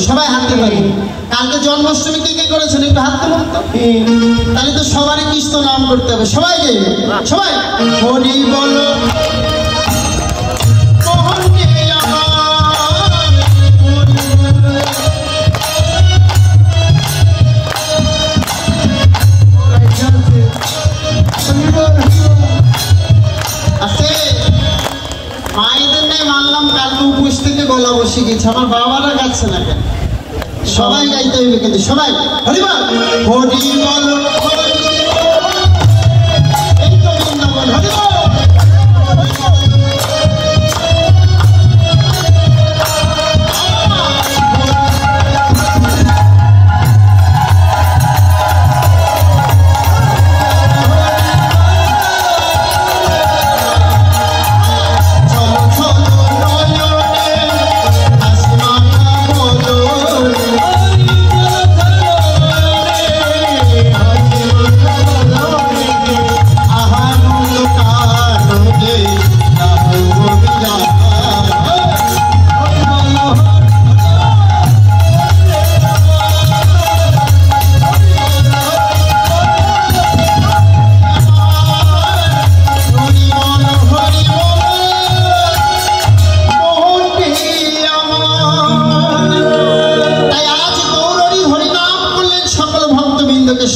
সবাই হাতে পারি কালকে জন্মাষ্টমী কে কে করেছেন একটু হাত তুলুন তো তাহলে তো সবারই কৃষ্ণ নাম করতে হবে সবাই গাইবে সবাই হরি বলো মায়েদের নেই মানলাম কালকে উপোস থেকে গলা বসে গেছে আমার বাবারা গাচ্ছে না কেন সবাই গাইতে হইবে কিন্তু সবাই হরি বল হরি বল এই তো বৃন্দাবন হরি বল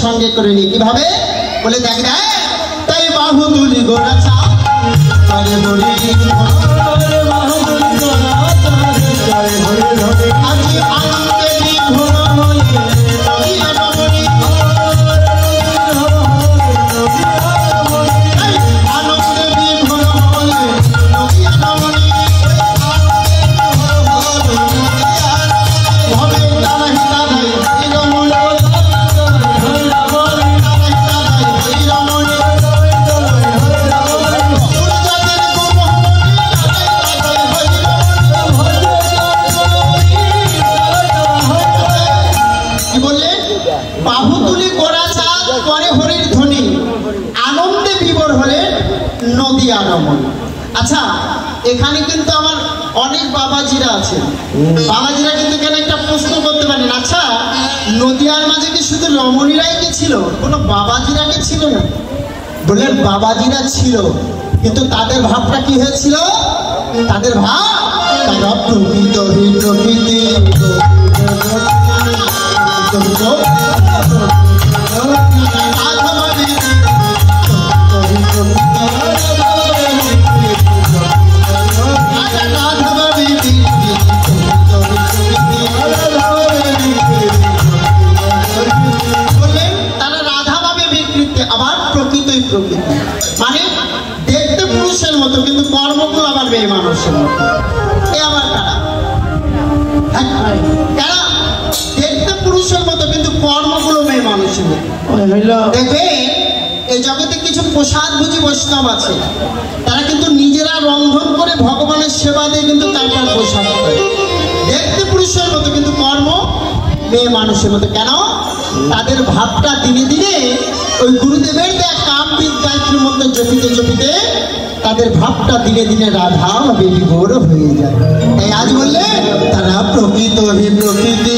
সঙ্গে করে নি কিভাবে বলে দেখ রে তাই বাহু তুলি গোরা চা তারে বড়ি তারে বাহু তুলি গোরা তারে বড়ি ধরে আজি আনন্দে বিভোর হয়ে নদিয়া নগরী আনন্দে বিভোর হয়ে নদিয়া নগরী ভবে তারা হিতাধাই চিরমূল বাহুতুলি গোরা চাঁদ করে হরির ধ্বনি আনন্দে বিভোর হলে নদিয়া রমণ। আচ্ছা এখানে কিন্তু আমার অনেক বাবাজিরা আছে বাবাজিরা কিন্তু এখানে একটা প্রশ্ন করতে পারেন আচ্ছা নদিয়ার মাঝে কি শুধু রমণীরাই কি ছিল কোনো বাবাজিরা কি ছিল না বললেন বাবাজিরা ছিল কিন্তু তাদের ভাবটা কি হয়েছিল তাদের ভাব তারা প্রকৃত প্রকৃতি মানে দেখতে পুরুষের মতো কিন্তু কর্মগুলো আবার মেয়ে মানুষের মতো। এ আবার কারা দেখতে পুরুষের মতো কিন্তু কর্মগুলো মেয়ে মানুষের মতো। দেখবে এই জগতে কিছু প্রসাদভোজী বৈষ্ণব আছে, তারা কিন্তু নিজেরা রন্ধন করে ভগবানের সেবা দিয়ে কিন্তু তারপর প্রসাদ করে। দেখতে পুরুষের মতো কিন্তু কর্ম মেয়ে মানুষের মতো। কেন? তাদের ভাবটা দিনে দিনে ওই গুরুদেবের দেয়া কামবিদ গায়ত্রীর মধ্যে জপিতে জপিতে তাদের ভাবটা দিনে দিনে রাধা ভাবে বিভোর হয়ে যায়। তাই আজ বললে তারা প্রকৃত হে প্রকৃতি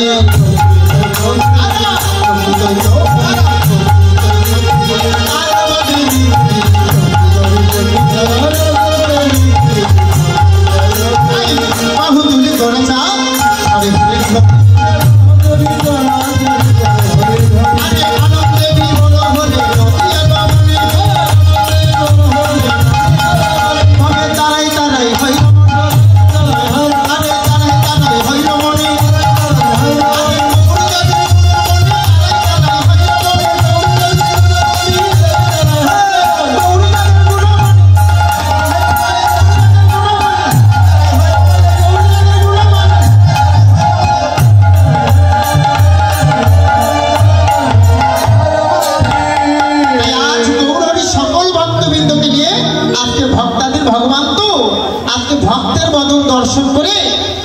বাহু তুলে করে চাও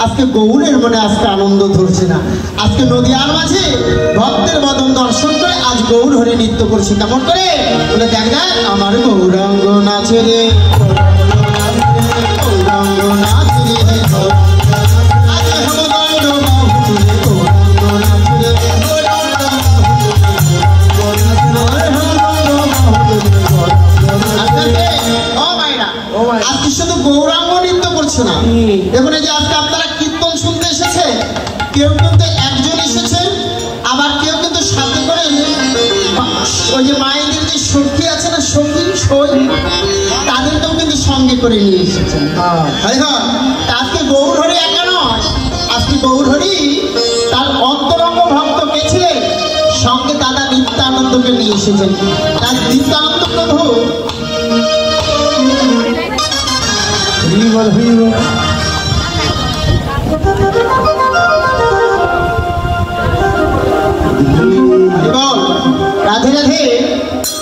আজকে গৌরের মনে আজকে আনন্দ ধরছে না। আজকে নদিয়ার মাঝে ভক্তের বদন দর্শন করে আজ গৌর হরে নৃত্য করছে। কেমন করে বলে দেখ না, আমার গৌরাঙ্গ নাচে রে, গৌরাঙ্গ নাচে রে, আজ হেমদণ্ড বাহু তুলে গৌরাঙ্গ নাচে রে, আজকে শুধু গৌরাঙ্গ নৃত্য করছে না। দেখুন এই যে আজকে আপনারা কীর্তন শুনতে এসেছে, কেউ কিন্তু একজন এসেছে, আবার কেউ কিন্তু সাথে করে ওই যে মায়েদের যে সখী আছে না, সখী সই, তাদেরকেও কিন্তু সঙ্গে করে নিয়ে এসেছেন। আজকে গৌর হরি একা নয়, আজকে গৌর হরি তার অন্তরঙ্গ ভক্ত কে ছিলেন, সঙ্গে দাদা নিত্যানন্দকে নিয়ে এসেছেন। তার নিত্যানন্দ প্রভু রাধে রাধে।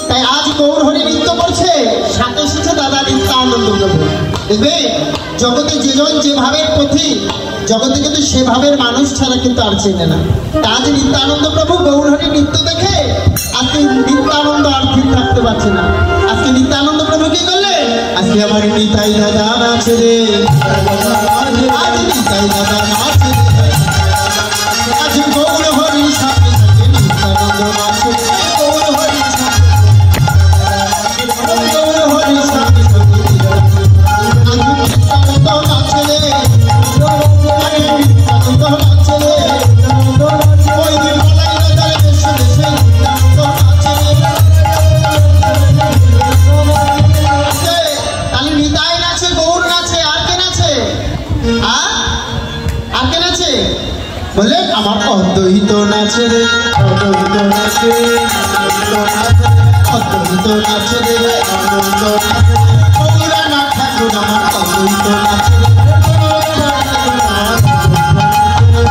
তাই আজ গৌর হরি নৃত্য করছে, সাথে এসেছে দাদা নিত্যানন্দ প্রভু। দেখবে জগতে যেজন যেভাবে পথি, জগতে কিন্তু সেভাবে মানুষ ছাড়া কিন্তু আর চেনে না। আজ নিত্যানন্দ প্রভু গৌর হরি নৃত্য দেখে আজকে নিত্যানন্দ আর ঠিক থাকতে পারছে না। আজকে নিত্যানন্দ প্রভু কি করলে, আজকে আমার নিতাই দাদা নাচে রে, আজ নিতাই দাদা নাচে রে, আজ গৌর হরির সাথে সাথে নিত্যানন্দ নাচে রে, গৌর হরির সাথে গৌর হরির সাথে সাথে আজ নিত্যানন্দ নাচে রে, নিত্যানন্দ নাচে রে, ওই দিন বলাই রাজার দেশে দেশে নিত্যানন্দ নাচে রে। তাহলে নিতাই নাচে, গৌর নাচে, আর কে নাচে? আর কে নাচে বলে, আমার অদ্বৈত নাচে রে, অদ্বৈত নাচে, অদ্বৈত নাচে রে, অদ্বৈত নাচে, গৌরনাথ ঠাকুর আমার অদ্বৈত নাচে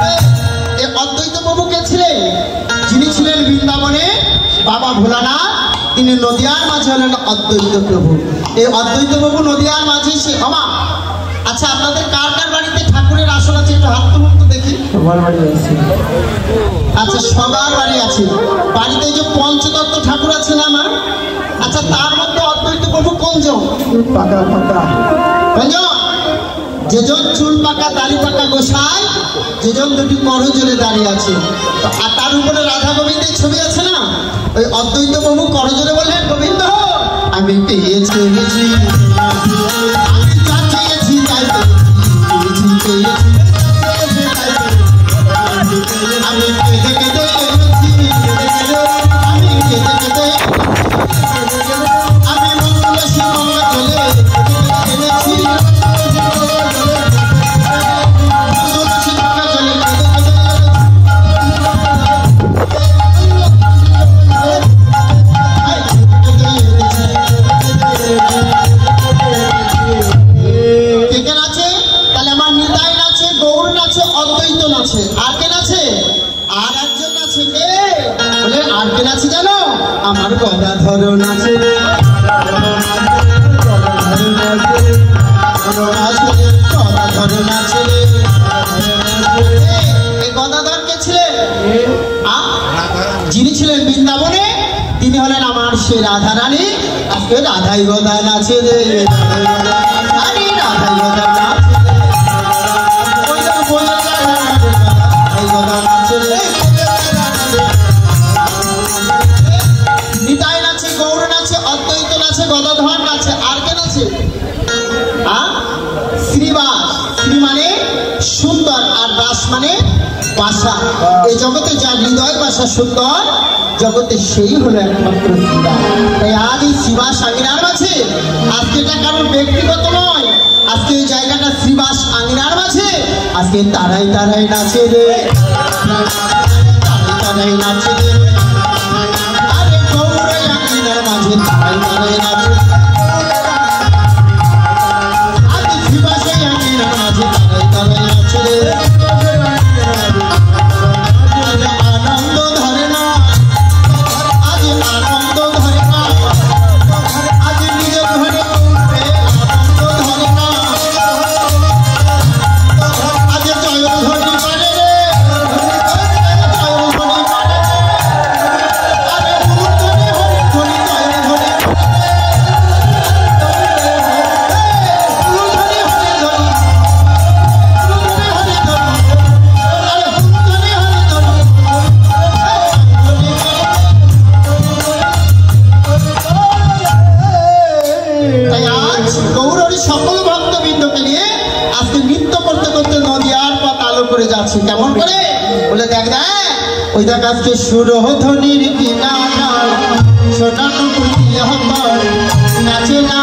রে। এই অদ্বৈত প্রভু কে ছিলেন? যিনি ছিলেন বৃন্দাবনে বাবা ভোলানাথ, তিনি নদিয়ার মাঝে হলেন অদ্বৈত প্রভু। এই অদ্বৈত প্রভু নদিয়ার মাঝে সে ক্ষমা। আচ্ছা, আপনাদের কার কার বাড়িতে ঠাকুরের আসন আছে? একটু হাত তুলুন তো দেখি। আচ্ছা, সবার বাড়ি আছে। বাড়িতে যে পঞ্চতত্ত্ব ঠাকুর আছে না আমার, আচ্ছা তার মধ্যে অদ্বৈত প্রভু কোনজন? পাকা পাকা কোনজন? যেজন চুল পাকা দাড়ি পাকা গোসাই, যেজন দুটি করজোরে দাঁড়িয়ে আছে, আর তার উপরে রাধা গোবিন্দের ছবি আছে না, ওই অদ্বৈত প্রভু করজোরে বললেন, গোবিন্দ আমি পেয়েছি, আমি চাচিয়েছি, আমি কেঁদে কেঁদে আর কে নাচে জানো? আমার গদাধর নাচে রে, গদাধর নাচে রে। এই গদাধর কে ছিলেন? যিনি ছিলেন বৃন্দাবনে, তিনি হলেন আমার সেই রাধা রানী। আজকে রাধাই গদা নাচে রে, রাধাই গদা নাচে রে। নিতাই নাচে, গৌর নাচে, অদ্বৈত নাচে, গদাধর নাচে। আর কে নাচে? শ্রীবাস। শ্রী মানে সুন্দর, আর বাস মানে বাসা। এই জগতে যার হৃদয় বাসা সুন্দর, জগতে সেই হলো একমাত্র শ্রীবাস। তাই আজ এই শ্রীবাস আঙিনার মাঝে, আজকে এটা কারোর ব্যক্তিগত নয়, আজকে এই জায়গাটা শ্রীবাস আঙিনার মাঝে। আজকে তারাই তারাই নাচে রে, তারাই তারাই নাচে রে। আরে গৌর আঙিনার মাঝে তারাই তারাই নাচে, আজ শ্রীবাস আঙিনার মাঝে তারাই তারাই নাচে রে। আনন্দ ধরে না, আজ আনন্দ ধরে না, আজ নিজে ধরে উঠবে আনন্দ ধরে না। আজ জয় ধরি পারে রে, জয় ধরি পারে রে। আরে হুর ধরি হরি ধরি জয় ধরি হুর ধরি হরি ধরি, হুর ধরি হরি ধরি, আরে হুর ধরি হরি ধরি। তাই আজ গৌরী সকল ভক্তবৃন্দকে নিয়ে আজকে নৃত্য করতে করতে নদীয়ার পথ আলো করে যাচ্ছে। কেমন করে? বলে দেখ দেখ, ওই দেখ আজকে সুরধ্বনির কিনারা সোনার নাচে না